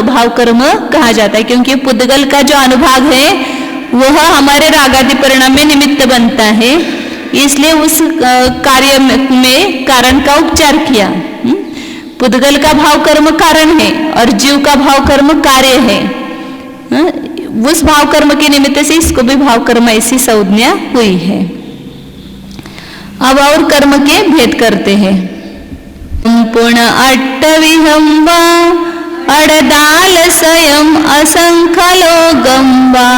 भाव कर्म कहा जाता है, क्योंकि पुद्गल का जो अनुभाग है वह हमारे रागादि परिणाम में निमित्त बनता है, इसलिए उस कार्य में कारण का उपचार किया। पुद्गल का भाव कर्म कारण है और जीव का भाव कर्म कार्य है। उस भाव कर्म के निमित्त से इसको भी भाव कर्म ऐसी संज्ञा हुई है। अब और कर्म के भेद करते हैं। पुण अट्टविहं वा अड़दाल स्वयं असंख्यलोगं वा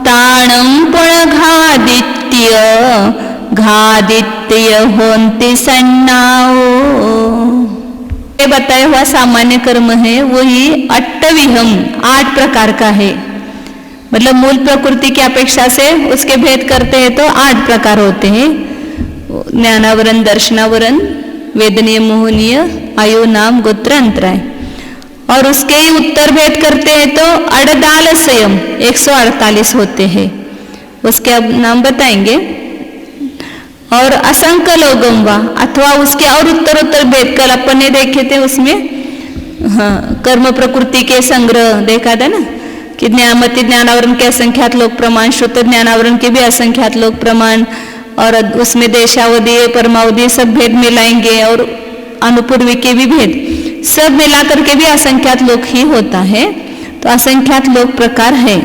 ताणं पुण घादित्य होन्ति सन्नाओ। ये बताया हुआ सामान्य कर्म है, वही अट्टविहम 8 प्रकार का है। मतलब मूल प्रकृति की अपेक्षा से उसके भेद करते हैं तो 8 प्रकार होते हैं। ज्ञानावरण, दर्शनावरण, वेदनीय, मोहनीय, आयु, नाम, गोत्र, अंतराय। और उसके ही उत्तर भेद करते हैं तो अड़दाल स्वयं 148 होते हैं, उसके अब नाम बताएंगे। और असंख्य लोगम वा, अथवा उसके और उत्तर भेद कल अपन ने देखे थे उसमें, हाँ, कर्म प्रकृति के संग्रह देखा था ना कि ज्ञानमति ज्ञानावरण के असंख्यात लोक प्रमाण, श्रुत ज्ञानावरण के भी असंख्यात लोक प्रमाण, और उसमें देशावधि परमावधि सब भेद मिलाएंगे, और अनुपूर्वी के भी भेद सब मिला करके भी असंख्यात लोक ही होता है। तो असंख्यात लोक प्रकार है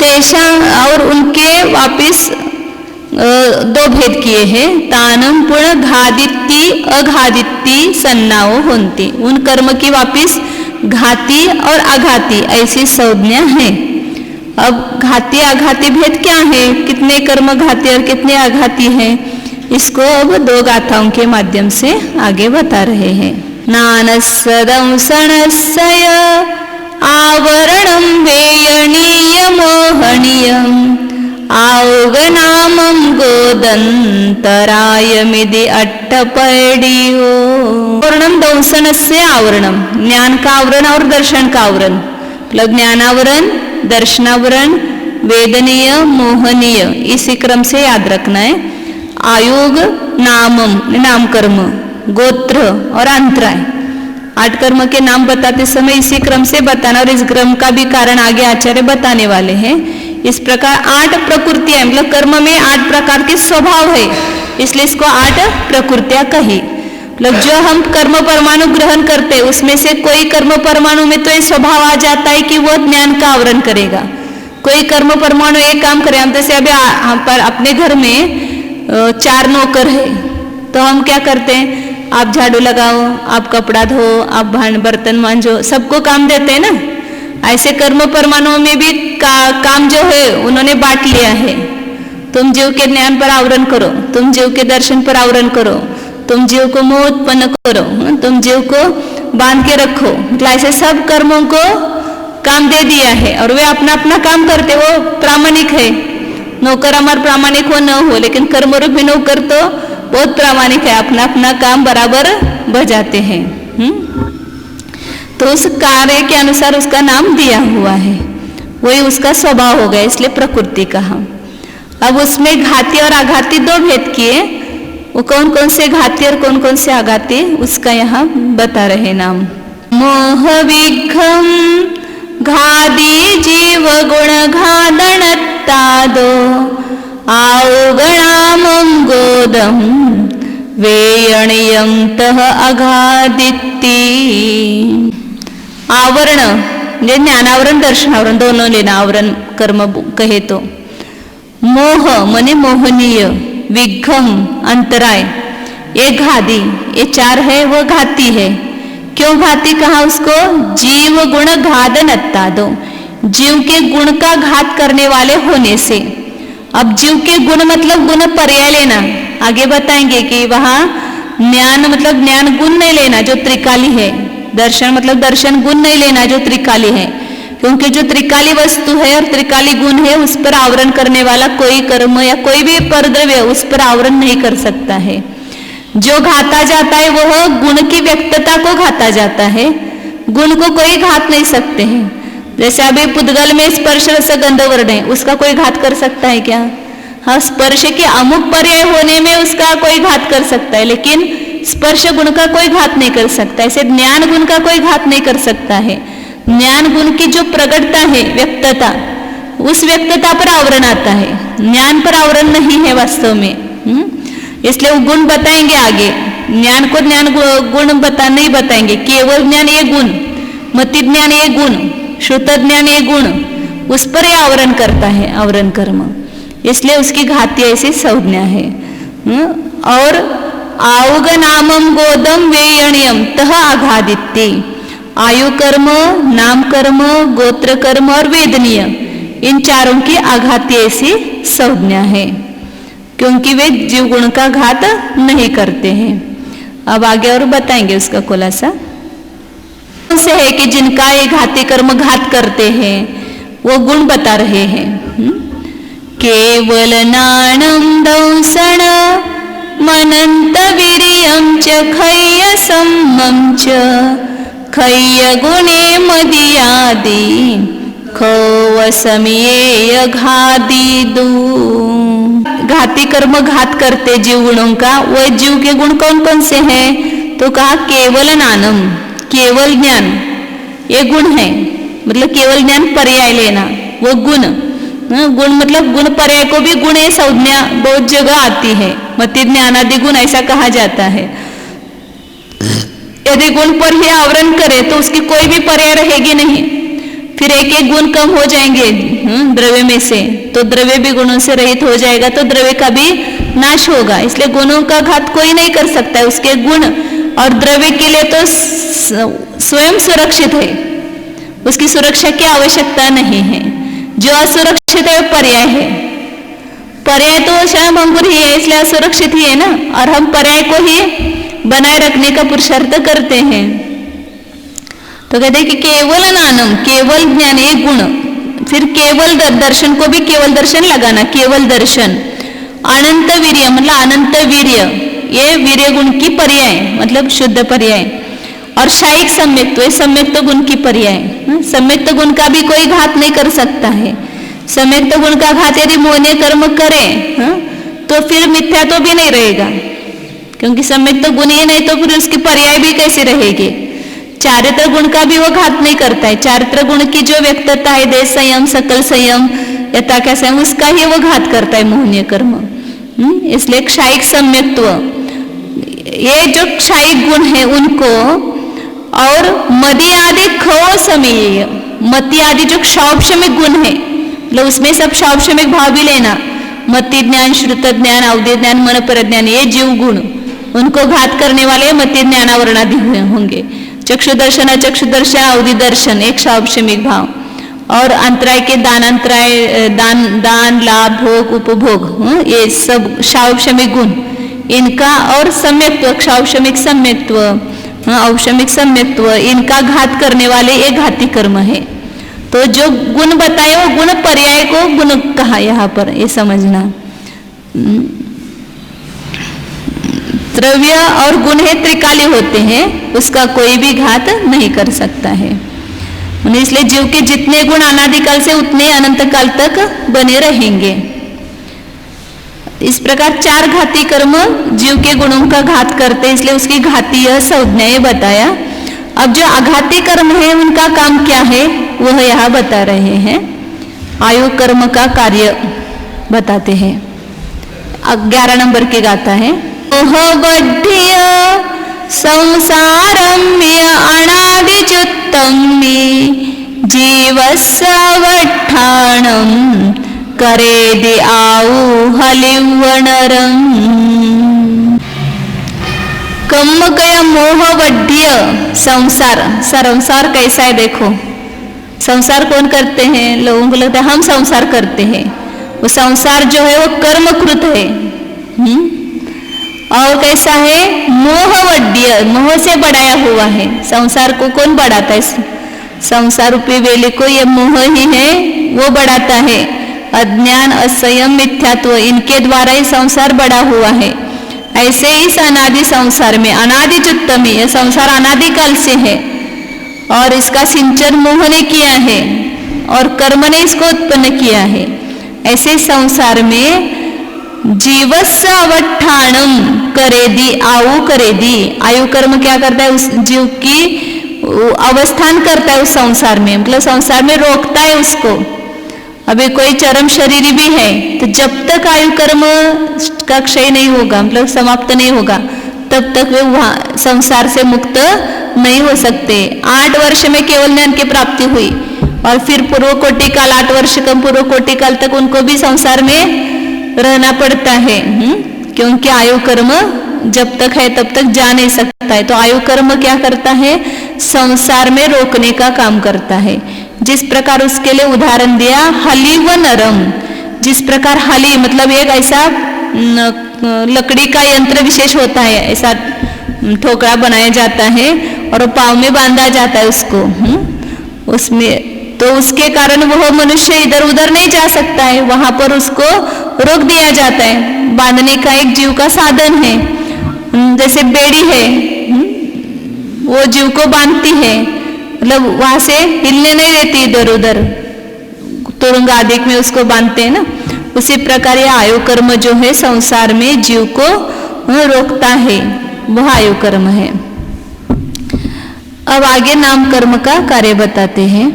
तेषा, और उनके वापिस 2 भेद किए हैं। तानम पुण घादित्ती अघादित्ती सन्नाओ होन्ति, उन कर्म की वापिस घाती और आघाती ऐसी संज्ञा है। अब घाती आघाती भेद क्या है, कितने कर्म घाती और कितने आघाती हैं, इसको अब 2 गाथाओं के माध्यम से आगे बता रहे हैं। नानस्सदंसणस्य आवरणं वेयणीय मोहनीयं आउगनामं गोदंतरायमिति अट्टपैडियो। आवरणं दंसनस्य आवरणम, ज्ञान का आवरण और दर्शन का आवरण, मतलब ज्ञानावरण, दर्शनावरण, वेदनीय, मोहनीय, इसी क्रम से याद रखना है। आयोग, नामम, नाम कर्म, गोत्र और अंतराय, 8 कर्म के नाम बताते समय इसी क्रम से बताना, और इस क्रम का भी कारण आगे आचार्य बताने वाले हैं। इस प्रकार 8 प्रकृतियां, मतलब कर्म में 8 प्रकार के स्वभाव है, इसलिए इसको 8 प्रकृतियां कही। मतलब जो हम कर्म परमाणु ग्रहण करते हैं उसमें से कोई कर्म परमाणु में तो ये स्वभाव आ जाता है कि वो ज्ञान का आवरण करेगा। कोई कर्म परमाणु एक काम करे, हम जैसे अभी हम पर अपने घर में 4 नौकर है, तो हम क्या करते हैं, आप झाड़ू लगाओ, आप कपड़ा धो, आप बर्तन मांजो, सबको काम देते हैं ना। ऐसे कर्म परमाणुओं में भी काम जो है उन्होंने बांट लिया है। तुम जीव के ज्ञान पर आवरण करो, तुम जीव के दर्शन पर आवरण करो, तुम जीव को मोह उत्पन्न करो, तुम जीव को बांध के रखो। मतलब ऐसे सब कर्मों को काम दे दिया है और वे अपना अपना काम करते, वो प्रामाणिक है। नौकर हमारा प्रामाणिक हो न हो, लेकिन कर्मरूपी नौकर तो बहुत प्रामाणिक है, अपना अपना काम बराबर बजाते हैं। तो उस कार्य के अनुसार उसका नाम दिया हुआ है, वही उसका स्वभाव हो गया, इसलिए प्रकृति कहा। अब उसमें घाती और आघाती 2 भेद किए, वो कौन कौन से घाती और कौन कौन से आघाती उसका यहाँ बता रहे नाम। मोह विघ्म घादी जीव गुण घादनत्तादो आउगणामं गोदम वेयणीयं तह अघादित्ती। आवरण म्हणजे ज्ञानावरण, दर्शनावरण दोनों लेना, आवरण कर्म कहे तो। मोह मने मोहनीय, विघ्म अंतराय, ये घादी, ये 4 है, वो घाती है। क्यों घाती कहा उसको, जीव गुण घादनत्ता दो, जीव के गुण का घात करने वाले होने से। अब जीव के गुण मतलब गुण पर्याय लेना, आगे बताएंगे कि वहां ज्ञान मतलब ज्ञान गुण नहीं लेना जो त्रिकाली है, दर्शन मतलब दर्शन गुण नहीं लेना जो त्रिकाली है, क्योंकि जो त्रिकाली वस्तु है और त्रिकाली गुण है उस पर आवरण करने वाला कोई कर्म या कोई भी परद्रव्य उस पर आवरण नहीं कर सकता है। जो घाता जाता है वह गुण की व्यक्तता को घाता जाता है, गुण को कोई घात नहीं सकते हैं। जैसे अभी पुद्गल में स्पर्श रस गंध वर्ण है, उसका कोई घात कर सकता है क्या? हाँ, स्पर्श के अमुक पर्याय होने में उसका कोई घात कर सकता है, लेकिन स्पर्श गुण का कोई घात नहीं कर सकता, ऐसे ज्ञान गुण का कोई घात नहीं कर सकता है। ज्ञान गुण की जो प्रगटता है, व्यक्तता, उस व्यक्तता पर आवरण आता है, ज्ञान पर आवरण नहीं है वास्तव में। इसलिए वो गुण बताएंगे आगे, ज्ञान को ज्ञान गुण नहीं बताएंगे, केवल ज्ञान ये गुण, मति ज्ञान ये गुण, श्रुत ज्ञान ये गुण, उस पर यह आवरण करता है, आवरण कर्म, इसलिए उसकी घाती ऐसी संज्ञा है। और आयुग नामम गोदम वेयणियम तह आघादित्य, आयु कर्म, नाम कर्म, गोत्र कर्म और वेदनीय, इन चारों की आघाती ऐसी संज्ञा है, क्योंकि वे जीव गुण का घात नहीं करते हैं। अब आगे और बताएंगे उसका खुलासा। से है कि जिनका ये घाती कर्म घात करते हैं वो गुण बता रहे हैं। केवल नाणम दंसन मनंत वीर्यं च खय्य सम्मं च खय्य गुणे मदियादि खवसमिये घादी दू। घाती कर्म घात करते जीव गुणों का, वो जीव के गुण कौन कौन से हैं? तो कहा केवल नानम, केवल ज्ञान ये गुण है, मतलब केवल ज्ञान पर्याय लेना, वो गुण, गुण मतलब गुण पर्याय को भी गुण ये संज्ञा बहुत जगह आती है, मति ज्ञानादि गुण ऐसा कहा जाता है। यदि गुण पर ही आवरण करे तो उसकी कोई भी पर्याय रहेगी नहीं, फिर एक एक गुण कम हो जाएंगे द्रव्य में से, तो द्रव्य भी गुणों से रहित हो जाएगा, तो द्रव्य का भी नाश होगा। इसलिए गुणों का घात कोई नहीं कर सकता है, उसके गुण और द्रव्य के लिए तो स्वयं सुरक्षित है, उसकी सुरक्षा की आवश्यकता नहीं है। जो असुरक्षित है वो पर्याय है, पर्याय तो स्वयं अंकुर ही है, इसलिए असुरक्षित ही है ना, और हम पर्याय को ही बनाए रखने का पुरुषार्थ करते हैं। तो कहते हैं कि केवल नानम, केवल ज्ञान एक गुण, फिर केवल दर्शन को भी केवल दर्शन लगाना, केवल दर्शन। अनंत वीर्य मतलब अनंत वीर्य, ये वीर्य गुण की पर्याय मतलब शुद्ध पर्याय। और शायिक सम्यक्त्व, ये सम्यक्त्व गुण की पर्याय। सम्यक्त्व गुण का भी कोई घात नहीं कर सकता है। सम्यक्त्व गुण का घात यदि मोहनीय कर्म करे तो फिर मिथ्या तो भी नहीं रहेगा, क्योंकि सम्यक्त्व गुण ही नहीं तो फिर उसकी पर्याय भी कैसी रहेगी। चारित्र गुण का भी वो घात नहीं करता है, चारित्र गुण की जो व्यक्तता है, देश संयम, सकल संयम, यथा क्या संयम, उसका ही वो घात करता है मोहनीय कर्म। इसलिए क्षायिक सम्यक्त्व, ये जो क्षायिक गुण है उनको, और मदि आदि खो समीय, मति आदि जो क्षौपशमिक गुण है, मतलब उसमें सब क्षौपशमिक भाव भी लेना, मति ज्ञान, श्रुत ज्ञान, अवधि ज्ञान, मन पर ज्ञान, ये जीव गुण, उनको घात करने वाले मति ज्ञानावरणादि होंगे। चक्षु दर्शन, अचक्षु दर्शन, अवधि दर्शन, एक क्षौपशमिक भाव, और अंतराय के दान, अंतराय दान लाभ भोग उपभोग, ये सब क्षौपशमिक गुण इनका, और सम्यक्त्व, क्षौपशमिक सम्यक्त्व, औपशमिक सम्यक्त्व, इनका घात करने वाले ये घाती कर्म है। तो जो गुण बताए वो गुण पर्याय को गुण कहा यहाँ पर, ये समझना। द्रव्य और गुण है त्रिकाली होते हैं, उसका कोई भी घात नहीं कर सकता है। इसलिए जीव के जितने गुण अनादिकाल से उतने अनंत काल तक बने रहेंगे। इस प्रकार चार घाती कर्म जीव के गुणों का घात करते, इसलिए उसकी घातीय संज्ञा बताया। अब जो अघाती कर्म है उनका काम क्या है वह यहाँ बता रहे हैं। आयु कर्म का कार्य बताते हैं। 11 नंबर की गाथा है। मोहबद्धीय संसारम्य अनादिजुत्तम्मि जीवस्सवट्ठाणं करेदि आऊहलिवनरं। कम्मकय मोहबद्धीय संसार, संसार कैसा है देखो। संसार कौन करते हैं? लोगों को लगता है हम संसार करते हैं। वो संसार जो है वो कर्मकृत है। और कैसा है? मोहवड्य, मोह से बढ़ाया हुआ है। संसार को कौन बढ़ाता है? संसार रूपी वेली को ये मोह ही है वो बढ़ाता है। अज्ञान, असंयम, मिथ्यात्व, इनके द्वारा ही संसार बढ़ा हुआ है। ऐसे इस अनादि संसार में अनादि चुत्तमी, यह संसार अनादिकाल से है और इसका सिंचन मोह ने किया है और कर्म ने इसको उत्पन्न किया है। ऐसे संसार में जीवस्य अवट्ठाणम, करेदी आऊ करेदी। आयु कर्म क्या करता है? उस जीव की अवस्थान करता है उस संसार में, मतलब संसार में रोकता है उसको। अभी कोई चरम शरीरी भी है तो जब तक आयु कर्म का क्षय नहीं होगा, मतलब समाप्त नहीं होगा, तब तक वे वहां संसार से मुक्त नहीं हो सकते। 8 वर्ष में केवल ज्ञान की प्राप्ति हुई और फिर पूर्व कोटि काल, 8 वर्ष कम पूर्व कोटि काल तक उनको भी संसार में रहना पड़ता है, क्योंकि आयु कर्म जब तक है तब तक जा नहीं सकता है। तो आयु कर्म क्या करता है? संसार में रोकने का काम करता है। जिस प्रकार उसके लिए उदाहरण दिया हली व नरम। जिस प्रकार हली मतलब एक ऐसा लकड़ी का यंत्र विशेष होता है, ऐसा ठोकरा बनाया जाता है और पाँव में बांधा जाता है उसको, उसमें तो उसके कारण वह मनुष्य इधर उधर नहीं जा सकता है, वहां पर उसको रोक दिया जाता है। बांधने का एक जीव का साधन है, जैसे बेड़ी है, वो जीव को बांधती है, मतलब वहां से हिलने नहीं देती इधर उधर, तुरंग आदि में उसको बांधते हैं ना। उसी प्रकार यह आयु कर्म जो है संसार में जीव को रोकता है, वह आयु कर्म है। अब आगे नाम कर्म का कार्य बताते हैं।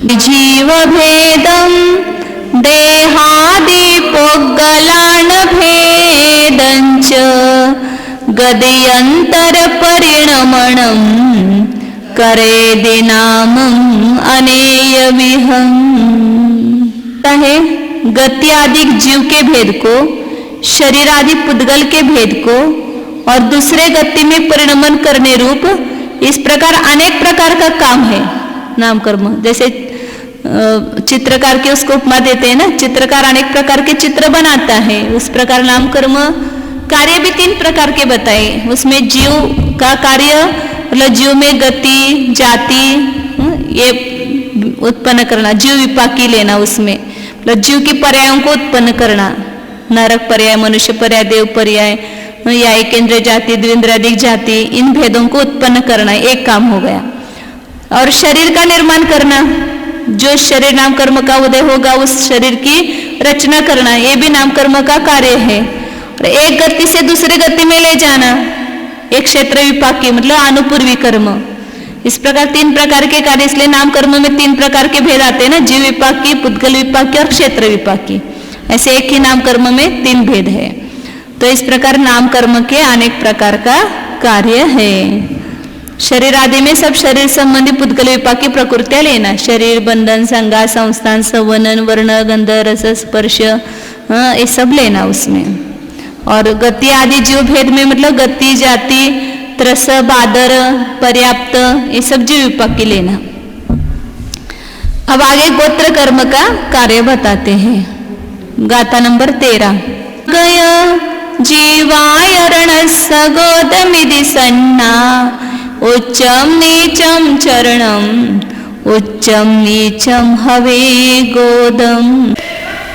जीव भेदम देहादि पोगलान भेदंच गदयंतर परिणमणम करे दिनामं अनेय विहं। है गति आदि जीव के भेद को, शरीर आदि पुद्गल के भेद को और दूसरे गति में परिणमन करने रूप, इस प्रकार अनेक प्रकार का काम है नाम कर्म। जैसे चित्रकार के उसको उपमा देते हैं ना, चित्रकार अनेक प्रकार के चित्र बनाता है, उस प्रकार नाम कर्म कार्य भी 3 प्रकार के बताए। उसमें जीव का कार्य मतलब जीव में गति जाति ये उत्पन्न करना, जीव विपाकी लेना, उसमें मतलब जीव की पर्यायों को उत्पन्न करना, नरक पर्याय, मनुष्य पर्याय, देव पर्याय, या एकेंद्र जाति, द्विंद्राधिक जाति, इन भेदों को उत्पन्न करना एक काम हो गया। और शरीर का निर्माण करना, जो शरीर नाम कर्म का उदय होगा उस शरीर की रचना करना, ये भी नाम कर्म का कार्य है। और एक गति से दूसरे गति में ले जाना, एक क्षेत्र विपाकी मतलब अनुपूर्वी कर्म। इस प्रकार 3 प्रकार के कार्य, इसलिए नाम कर्म में 3 प्रकार के भेद आते हैं ना, जीव विपाकी, पुद्गल विपाकी और क्षेत्र विपाकी। ऐसे एक ही नाम कर्म में 3 भेद है। तो इस प्रकार नाम कर्म के अनेक प्रकार का कार्य है। शरीर आदि में सब शरीर संबंधी पुद्गल विपाकी प्रकृतियां लेना, शरीर, बंधन, संगा, संस्थान, संवनन, वर्ण, गंध, रस, स्पर्श, ये सब लेना उसमें। और गति आदि जीव भेद में मतलब गति, जाति, त्रस, बादर, पर्याप्त, ये सब जीव विपाकी लेना। अब आगे गोत्र कर्म का कार्य बताते हैं। गाथा नंबर 13। गय जीवायरण सगोदमिदि सन्ना उच्चम नीचम चरणम उच्चम नीचम हवे गोदम।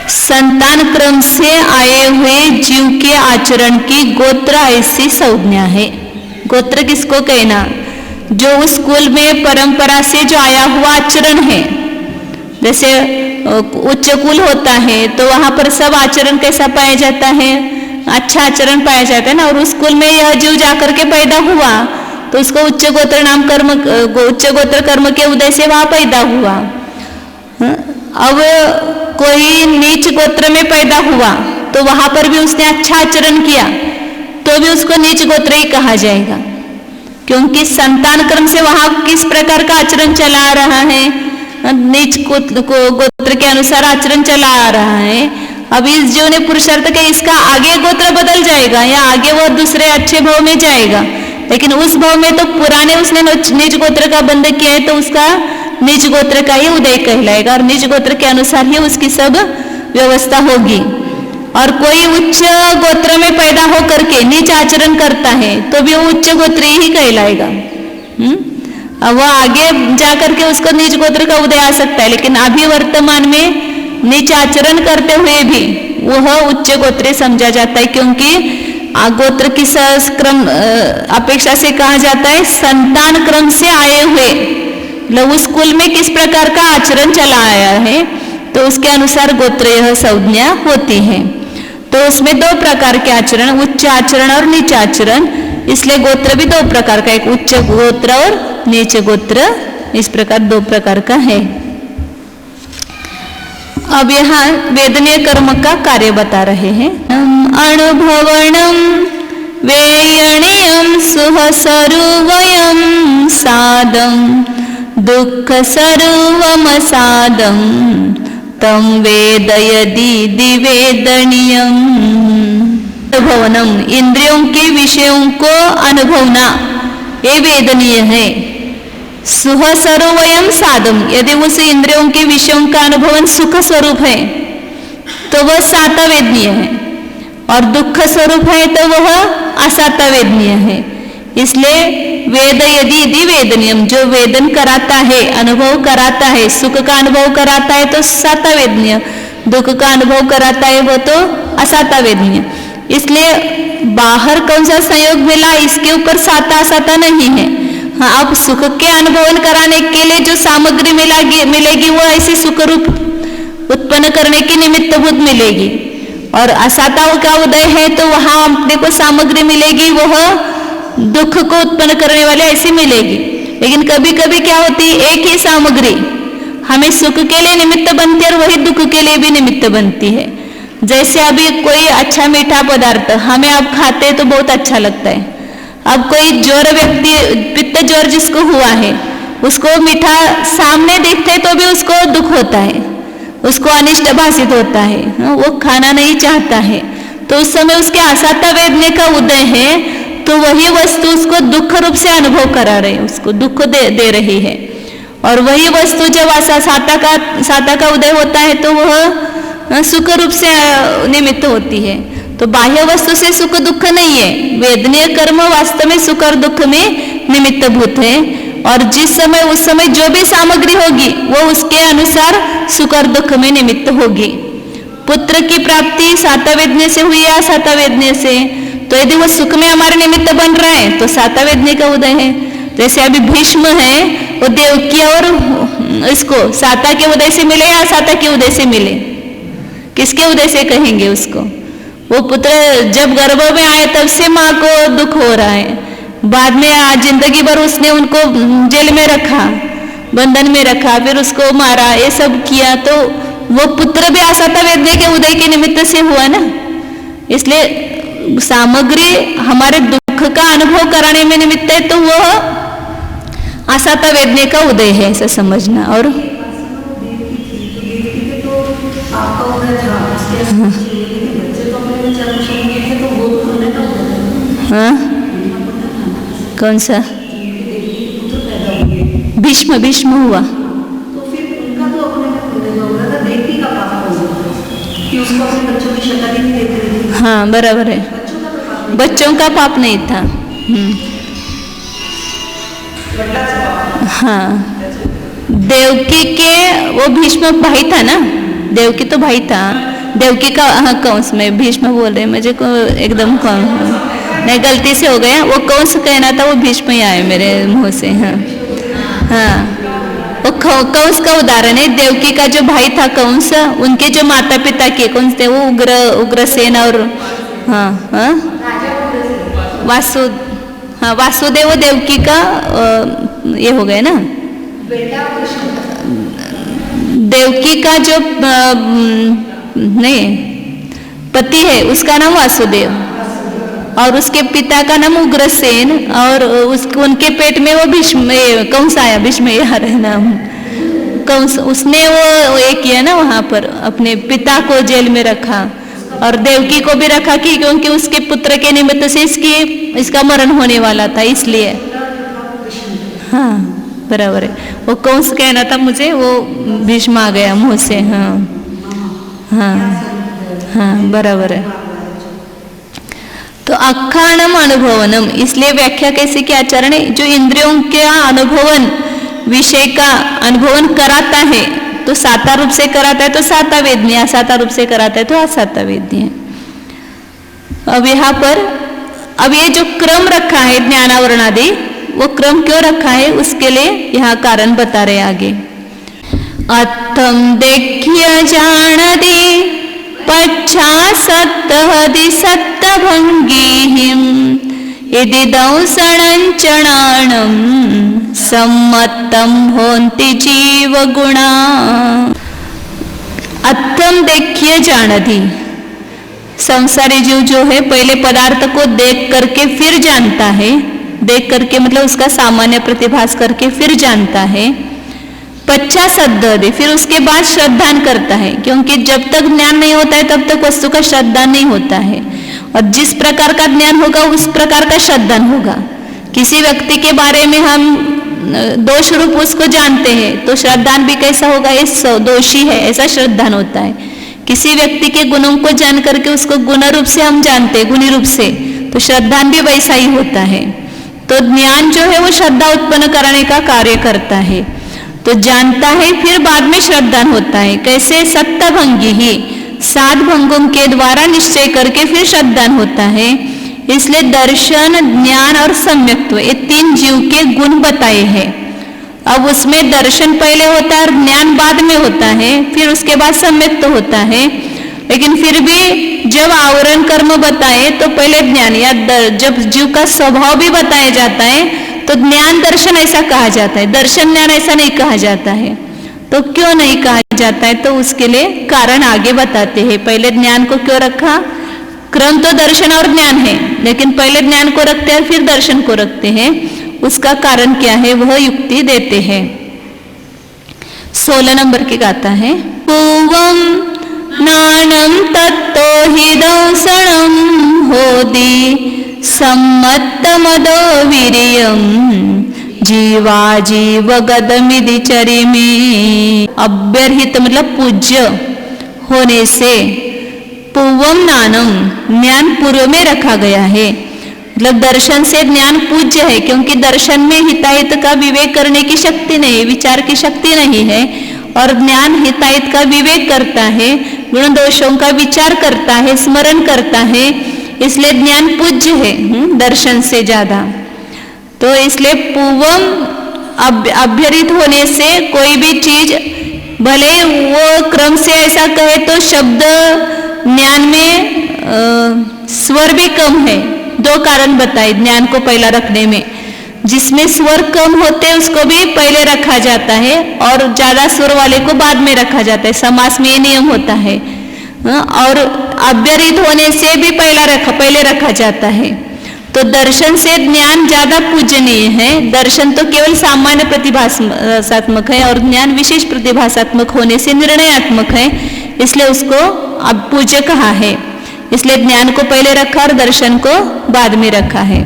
संतान क्रम से आए हुए जीव के आचरण की गोत्र ऐसी संज्ञा है। गोत्र किसको कहना? जो उस कुल में परंपरा से जो आया हुआ आचरण है। जैसे उच्च कुल होता है तो वहां पर सब आचरण कैसा पाया जाता है? अच्छा आचरण पाया जाता है ना। और उस कुल में यह जीव जाकर के पैदा हुआ तो उसको उच्च गोत्र नाम कर्म, उच्च गोत्र कर्म के उदय से वहां पैदा हुआ। अब कोई नीच गोत्र में पैदा हुआ तो वहां पर भी उसने अच्छा आचरण किया तो भी उसको नीच गोत्र ही कहा जाएगा, क्योंकि संतान क्रम से वहां किस प्रकार का आचरण चला आ रहा है, नीच गोत्र के अनुसार आचरण चला आ रहा है। अब इस जीव ने पुरुषार्थ के इसका आगे गोत्र बदल जाएगा या आगे वो दूसरे अच्छे भाव में जाएगा, लेकिन उस भाव में तो पुराने उसने नीच गोत्र का बंध किया है तो उसका नीच गोत्र का ही उदय कहलाएगा और नीच गोत्र के अनुसार ही उसकी सब व्यवस्था होगी। और कोई उच्च गोत्र में पैदा होकर के नीच आचरण करता है तो भी वो उच्च गोत्र ही कहलाएगा। अब वह आगे जाकर के उसको नीच गोत्र का उदय आ सकता है, लेकिन अभी वर्तमान में नीच आचरण करते हुए भी वह उच्च गोत्र समझा जाता है, क्योंकि गोत्र की क्रम अपेक्षा से कहा जाता है संतान क्रम से आए हुए, मतलब उस कुल में किस प्रकार का आचरण चला आया है तो उसके अनुसार गोत्र यह संज्ञा होती है। तो उसमें 2 प्रकार के आचरण, उच्च आचरण और नीच आचरण, इसलिए गोत्र भी 2 प्रकार का, एक उच्च गोत्र और नीच गोत्र, इस प्रकार 2 प्रकार का है। अब यहाँ वेदनीय कर्म का कार्य बता रहे हैं। अनुभवनम वेयणीयम सुहसरुवयम सादम दुःख सर्वमसादम तम वेदयदि दिवेदनीयम। अनुभवनम, इंद्रियों के विषयों को अनुभवना, ये वेदनीय है। सुख स्वरूपयम साधम, यदि उस इंद्रियों के विषयों का अनुभवन सुख स्वरूप है तो वह साता वेदनीय है, और दुख स्वरूप है तो वह असाता वेदनीय है। इसलिए वेद यदि वेदनीयम, जो वेदन कराता है, अनुभव कराता है, सुख का अनुभव कराता है तो साता वेदनीय, दुख का अनुभव कराता है वो तो असाता वेदनीय। इसलिए बाहर कौन सा संयोग मिला इसके ऊपर साता असाता नहीं है। हाँ, अब सुख के अनुभवन कराने के लिए जो सामग्री मिलेगी वो ऐसी सुख रूप उत्पन्न करने की निमित्तभूत मिलेगी, और असाताओं का उदय है तो वहां अपने को सामग्री मिलेगी वह दुख को उत्पन्न करने वाले ऐसी मिलेगी। लेकिन कभी कभी क्या होती है, एक ही सामग्री हमें सुख के लिए निमित्त बनती है और वही दुख के लिए भी निमित्त बनती है। जैसे अभी कोई अच्छा मीठा पदार्थ हमें अब खाते तो बहुत अच्छा लगता है, अब कोई ज्वर व्यक्ति, पित्त ज्वर जिसको हुआ है, उसको मीठा सामने देखते तो भी उसको दुख होता है, उसको अनिष्ट भाषित होता है, वो खाना नहीं चाहता है। तो उस समय उसके असाता वेदने का उदय है, तो वही वस्तु उसको दुख रूप से अनुभव करा रही, उसको दुख दे रही है। और वही वस्तु जब साता का उदय होता है तो वह सुख रूप से निमित्त होती है। तो बाह्य वस्तु से सुख दुख नहीं है, वेदनीय कर्म वास्तव में सुख और दुख में निमित्त भूत है। और जिस समय उस समय जो भी सामग्री होगी वो उसके अनुसार सुख और दुख में निमित्त होगी। पुत्र की प्राप्ति साता वेदने से हुई या साता वेदने से, तो यदि वो सुख में हमारे निमित्त बन रहा है तो साता वेदने का उदय है। जैसे अभी भीष्म है, वो देवकी और इसको साता के उदय से मिले या साता के उदय से मिले, किसके उदय से कहेंगे उसको? वो पुत्र जब गर्भ में आए तब से माँ को दुख हो रहा है, बाद में आज जिंदगी भर उसने उनको जेल में रखा, बंधन में रखा, फिर उसको मारा, ये सब किया, तो वो पुत्र भी असाता वेदने के उदय के निमित्त से हुआ ना। इसलिए सामग्री हमारे दुख का अनुभव कराने में निमित्त है तो वह असाता वेदने का उदय है, ऐसा समझना। और हाँ, कौन सा? भीष्म हुआ, तो फिर उनका तो अपने होगा था, देवकी का पाप होगा कि उसको अपने बच्चों की शक्ल ही नहीं देते थे। हाँ बराबर है, बच्चों का पाप नहीं था। हाँ, देवकी के वो भीष्म भाई था ना, देवकी तो भाई था, देवकी का हाँ कंस में भीष्म बोल रहे, मुझे को एकदम नहीं गलती से हो गया, वो कंस कहना था, वो भीष्म ही आए मेरे मुंह से। हाँ हाँ, वो कंस का उदाहरण है। देवकी का जो भाई था कंस, उनके जो माता पिता के कौन थे, वो उग्रसेन और हाँ हाँ वासुदेव देवकी का ये हो गए ना। देवकी का जो नहीं पति है उसका नाम वासुदेव, और उसके पिता का नाम उग्रसेन, और उनके पेट में वो भीष्म कंस आया, भीष्म यार है नाम कंस, उसने वो एक किया ना, वहां पर अपने पिता को जेल में रखा और देवकी को भी रखा कि क्योंकि उसके पुत्र के निमित्त से इसका मरण होने वाला था, इसलिए। हाँ बराबर है, वो कंस कहना था मुझे, वो भीष्म आ गया मुंह से। हाँ हाँ हाँ बराबर है। तो अखाणम अनुभवनम, इसलिए व्याख्या कैसे की आचरण है, जो इंद्रियों के अनुभवन विषय का अनुभवन कराता है तो साता रूप से कराता है तो साता वेदनीय, असाता रूप से कराता है तो असाता वेदनीय। अब यहाँ पर अब ये जो क्रम रखा है ज्ञानावरण आदि, वो क्रम क्यों रखा है उसके लिए यहाँ कारण बता रहे आगे। अथम देखिय जान दे पच्छासत्तहदि सत्तभङ्गीहिम् इति दंसणञ्चणाणं सम्मत्तं होन्ति जीवगुणा। अत्तम देखिए जानधी, संसारी जीव जो है पहले पदार्थ को देख करके फिर जानता है, देख करके मतलब उसका सामान्य प्रतिभास करके फिर जानता है। पश्चात फिर उसके बाद श्रद्धान करता है, क्योंकि जब तक ज्ञान नहीं होता है तब तक वस्तु का श्रद्धान नहीं होता है, और जिस प्रकार का ज्ञान होगा उस प्रकार का श्रद्धान होगा। किसी व्यक्ति के बारे में हम दोष रूप उसको जानते हैं तो श्रद्धान भी कैसा होगा, ये दोषी है ऐसा श्रद्धान होता है। किसी व्यक्ति के गुणों को जान करके उसको गुण रूप से हम जानते हैं, गुणी रूप से, तो श्रद्धान भी वैसा ही होता है। तो ज्ञान जो है वो श्रद्धा उत्पन्न कराने का कार्य करता है। तो जानता है फिर बाद में श्रद्धान होता है। कैसे? सत्तभंगी ही, 7 भंगों के द्वारा निश्चय करके फिर श्रद्धान होता है। इसलिए दर्शन, ज्ञान और सम्यक्त्व ये 3 जीव के गुण बताए हैं। अब उसमें दर्शन पहले होता है और ज्ञान बाद में होता है, फिर उसके बाद सम्यक्त्व होता है। लेकिन फिर भी जब आवरण कर्म बताए तो पहले ज्ञान, या जब जीव का स्वभाव भी बताया जाता है तो ज्ञान दर्शन ऐसा कहा जाता है, दर्शन ज्ञान ऐसा नहीं कहा जाता है। तो क्यों नहीं कहा जाता है? तो उसके लिए कारण आगे बताते हैं। पहले ज्ञान को क्यों रखा? क्रम तो दर्शन और ज्ञान है, लेकिन पहले ज्ञान को रखते हैं फिर दर्शन को रखते हैं। उसका कारण क्या है वह युक्ति देते हैं। 16 नंबर की गाथा है। पूवम नानम तत्तो हि दंसणं होदि सम्मत्तमदो वीर्यं जीवा जीव गदमिदि चरिमे। अव्यर्हित मतलब पूज्य होने से, पूवम नानम ज्ञान पूर्व में रखा गया है, मतलब दर्शन से ज्ञान पूज्य है, क्योंकि दर्शन में हिताहित का विवेक करने की शक्ति नहीं, विचार की शक्ति नहीं है, और ज्ञान हिताहित का विवेक करता है, गुण दोषों का विचार करता है, स्मरण करता है, इसलिए ज्ञान पूज्य है दर्शन से ज्यादा। तो इसलिए पूर्वम अभ्यरित होने से कोई भी चीज, भले वो क्रम से ऐसा कहे तो शब्द ज्ञान में स्वर भी कम है। 2 कारण बताए ज्ञान को पहला रखने में। जिसमें स्वर कम होते हैं उसको भी पहले रखा जाता है और ज्यादा स्वर वाले को बाद में रखा जाता है, समास में ये नियम होता है। और अव्यरित होने से भी पहले रखा जाता है। तो दर्शन से ज्ञान ज्यादा पूजनीय है। दर्शन तो केवल सामान्य प्रतिभासात्मक है और ज्ञान विशेष प्रतिभासात्मक होने से निर्णयात्मक है, इसलिए उसको अब पूज्य कहा है। इसलिए ज्ञान को पहले रखा और दर्शन को बाद में रखा है।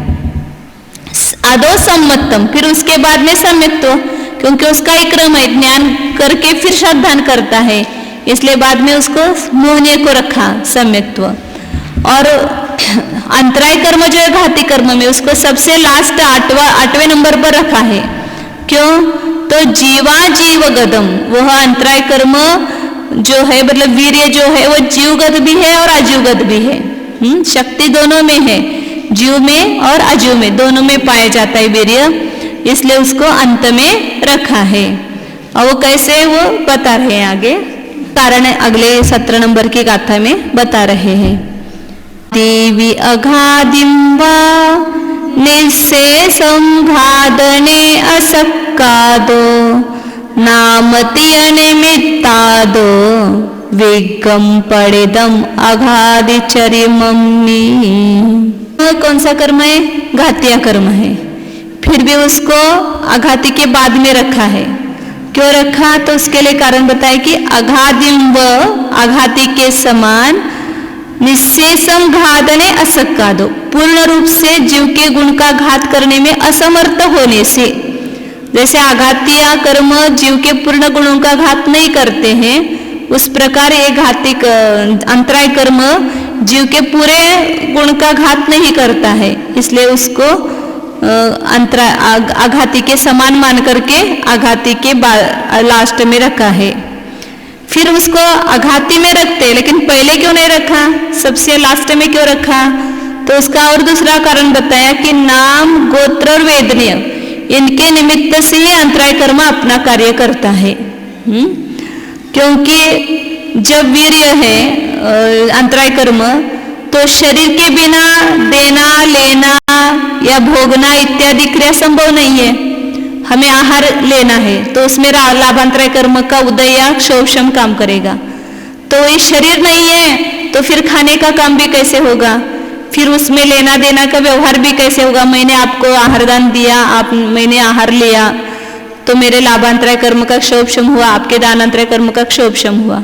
अदो सम्मतम, फिर उसके बाद में सम्यक्त्व, क्योंकि उसका ही क्रम है, ज्ञान करके फिर श्रद्धान करता है, इसलिए बाद में उसको मोहनीय को रखा सम्यक्त्व। और अंतराय कर्म जो है घाती कर्म में, उसको सबसे लास्ट 8वें नंबर पर रखा है। क्यों? तो जीवा जीव गदम, वह अंतराय कर्म जो है मतलब वीर्य जो है वो जीवगत भी है और अजीवगत भी है। शक्ति दोनों में है, जीव में और अजीव में, दोनों में पाया जाता है वीर्य, इसलिए उसको अंत में रखा है। और वो कैसे वो बता रहे हैं आगे, कारण अगले 17 नंबर की गाथा में बता रहे हैं। देवी अघादिं वा निःशेषं घादने असक्कादो नामति अनिमित्तादो विगम पड़ेदम अघादिचरिमम्मी। कौन सा कर्म है? घातिया कर्म है। फिर भी उसको अघाती के बाद में रखा है। क्यों रखा? तो उसके लिए कारण बताए कि अघादिम व अघाती के समान निःशेषम घातने असक्कादो, पूर्ण रूप से जीव के गुण का घात करने में असमर्थ होने से, जैसे आघातीय कर्म जीव के पूर्ण गुणों का घात नहीं करते हैं, उस प्रकार ये घाती अंतराय कर्म जीव के पूरे गुण का घात नहीं करता है, इसलिए उसको आघाती के समान मान करके आघाती के लास्ट में रखा है। फिर उसको आघाती में रखते, लेकिन पहले क्यों नहीं रखा, सबसे लास्ट में क्यों रखा? तो उसका और दूसरा कारण बताया कि नाम, गोत्र और वेदनीय, इनके निमित्त से ही अंतराय कर्म अपना कार्य करता है। क्योंकि जब वीर्य है अंतराय कर्म, तो शरीर के बिना देना, लेना या भोगना इत्यादि क्रिया संभव नहीं है। हमें आहार लेना है तो उसमें लाभांतराय कर्म का उदय या क्षोभशम काम करेगा। तो ये शरीर नहीं है तो फिर खाने का काम भी कैसे होगा, फिर उसमें लेना देना का व्यवहार भी कैसे होगा। मैंने आपको आहार दान दिया, मैंने आहार लिया तो मेरे लाभांतराय कर्म का क्षोभशम हुआ, आपके दानांतराय कर्म का क्षोभशम हुआ।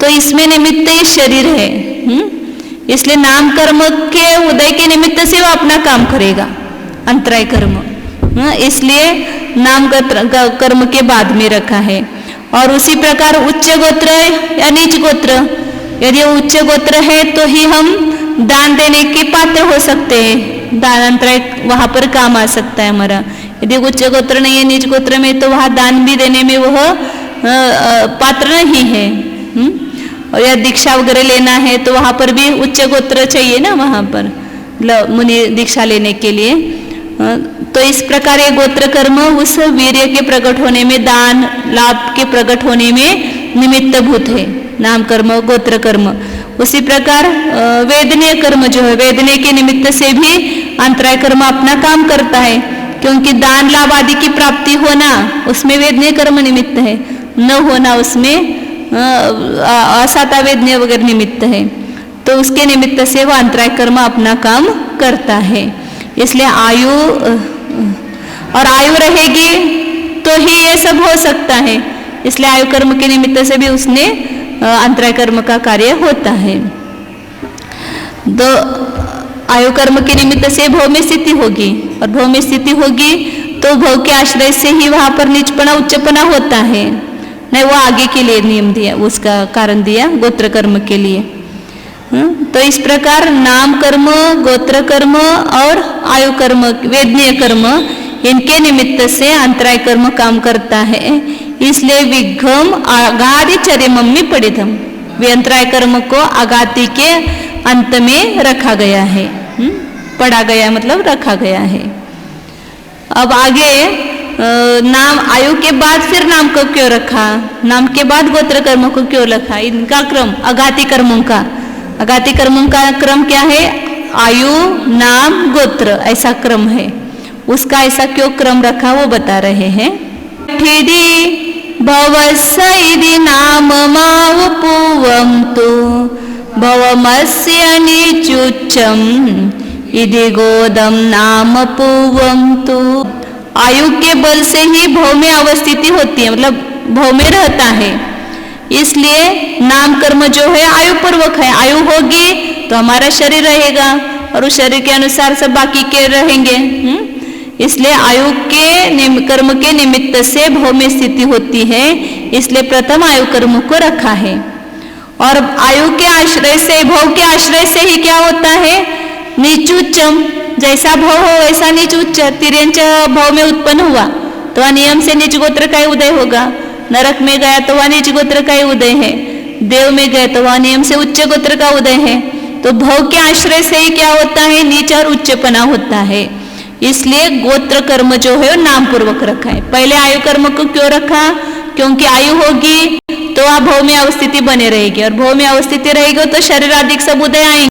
तो इसमें निमित्त ये शरीर है। इसलिए नाम कर्म के उदय के निमित्त से वो अपना काम करेगा, अंतराय कर्म। इसलिए नाम कर्म के बाद में रखा है। और उसी प्रकार उच्च गोत्र या नीच गोत्र, यदि उच्च गोत्र है तो ही हम दान देने के पात्र हो सकते हैं, दानांतराय वहां पर काम आ सकता है हमारा। यदि उच्च गोत्र नहीं है, नीच गोत्र में, तो वहां दान भी देने में वह पात्र नहीं है। और या दीक्षा वगैरह लेना है तो वहां पर भी उच्च गोत्र चाहिए ना, वहां पर मुनि दीक्षा लेने के लिए। तो इस प्रकार ये गोत्र कर्म उस वीर्य के प्रकट होने में, दान लाभ के प्रकट होने में निमित्त भूत है, नाम कर्म गोत्र कर्म। उसी प्रकार वेदनीय कर्म जो है, वेदनीय के निमित्त से भी अंतराय कर्म अपना काम करता है, क्योंकि दान लाभ आदि की प्राप्ति होना उसमें वेदनीय कर्म निमित्त है, न होना उसमें असाता वेदनीय वगैरह निमित्त है। तो उसके निमित्त से वह अंतराय कर्म अपना काम करता है। इसलिए आयु और आयु रहेगी तो ही ये सब हो सकता है। इसलिए आयु कर्म के निमित्त से भी उसने अंतराय कर्म का कार्य होता है। तो आयु कर्म के निमित्त से भव में स्थिति होगी, और भव में स्थिति होगी तो भव के आश्रय से ही वहां पर नीचपना उच्चपना होता है। नहीं, वो आगे के लिए नियम दिया, उसका कारण दिया गोत्र कर्म के लिए। तो इस प्रकार नाम कर्म, गोत्र कर्म और आयु कर्म, वेदनीय कर्म, इनके निमित्त से अंतराय कर्म काम करता है। इसलिए विघ्म आगादि चरमम में पढ़ितम, वे अंतराय कर्म को आगाति के अंत में रखा गया है, पढ़ा गया मतलब रखा गया है। अब आगे नाम आयु के बाद फिर नाम को क्यों रखा, नाम के बाद गोत्र कर्म को क्यों रखा, इनका क्रम अघाती कर्मों का, अघाती कर्मों का क्रम क्या है, आयु नाम गोत्र ऐसा क्रम है। उसका ऐसा क्यों क्रम रखा वो बता रहे हैं। भवस्यदि नाम मावपुवं तु भवमस्य निचुच्चम इति गोदम नाम पूवं तु। आयु के बल से ही भव में अवस्थिति होती है, मतलब भव में रहता है। इसलिए नाम कर्म जो है आयु पूर्वक है। आयु होगी तो हमारा शरीर रहेगा और उस शरीर के अनुसार सब बाकी के रहेंगे। इसलिए आयु के कर्म के निमित्त से भव में स्थिति होती है, इसलिए प्रथम आयु कर्म को रखा है। और आयु के आश्रय से, भव के आश्रय से ही क्या होता है, नीचुच्चम, जैसा भव हो वैसा नीच उच्च। तिर्यंच भव में उत्पन्न हुआ तो वह नियम से नीच गोत्र का ही उदय होगा। नरक में गया तो वह नीच गोत्र का ही उदय है। देव में गए तो वह नियम से उच्च गोत्र का उदय है। तो भव के आश्रय से ही क्या होता है, नीच और उच्चपना होता है। इसलिए गोत्र कर्म जो है वो नाम पूर्वक रखा है। पहले आयु कर्म को क्यों रखा, क्योंकि आयु होगी तो वह भव में अवस्थिति बने रहेगी, और भव में अवस्थिति रहेगी तो शरीर आदि सब उदय आएंगे।